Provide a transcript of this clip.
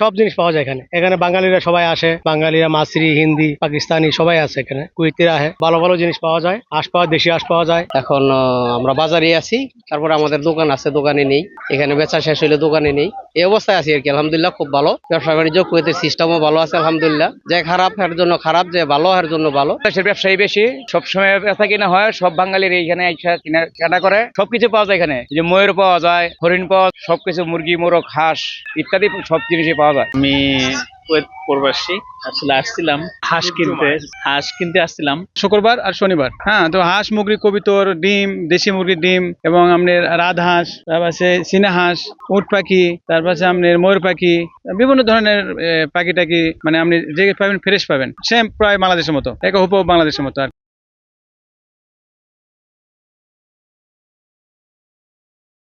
সব জিনিস পাওয়া যায় এখানে। এখানে বাঙালিরা সবাই আসে, বাঙালিরা মাসরি, হিন্দি, পাকিস্তানি সবাই আছে এখানে। কুইতিরা আসে, ভালো ভালো জিনিস পাওয়া যায়, আঁশ পাওয়া, দেশি আঁশ পাওয়া যায়। এখন আমরা বাজারে আছি, তারপরে আমাদের দোকান আছে, দোকানে নেই। এখানে বেচা শেষ হইলে দোকানে নেই, এই অবস্থায় আছি আর কি। আলহামদুলিল্লাহ খুব ভালো ব্যবসা বাণিজ্য, কুয়েতের সিস্টেমও ভালো আছে আলহামদুলিল্লাহ। যে খারাপ এর জন্য খারাপ, যে ভালো এর জন্য ভালো। দেশের ব্যবসায়ী বেশি, সবসময় বেচা কিনা হয়, সব বাঙালির এইখানে কেনা করে, সবকিছু পাওয়া যায় এখানে। যে ময়ূর পাওয়া যায়, হরিণ পাওয়া, সবকিছু, মুরগি, মোরগ, হাঁস ইত্যাদি সব জিনিসই পাওয়া যায়। আমি কুয়েত প্রবাসী, আসলে আসছিলাম হাঁস কিনতে আসছিলাম শুক্রবার আর শনিবার। হ্যাঁ, তো হাঁস, মুরগি, কবিতর, ডিম, দেশি মুরগির ডিম, এবং আপনার রাজহাঁস, তারপরে চীনা হাঁস, উট পাখি, তারপরে আপনার ময়ূর পাখি, বিভিন্ন ধরনের পাখি টাকি, মানে আপনি যে পাবেন ফ্রেশ পাবেন, সেম প্রায় বাংলাদেশের মতো, এক হুবহু বাংলাদেশের মতো আর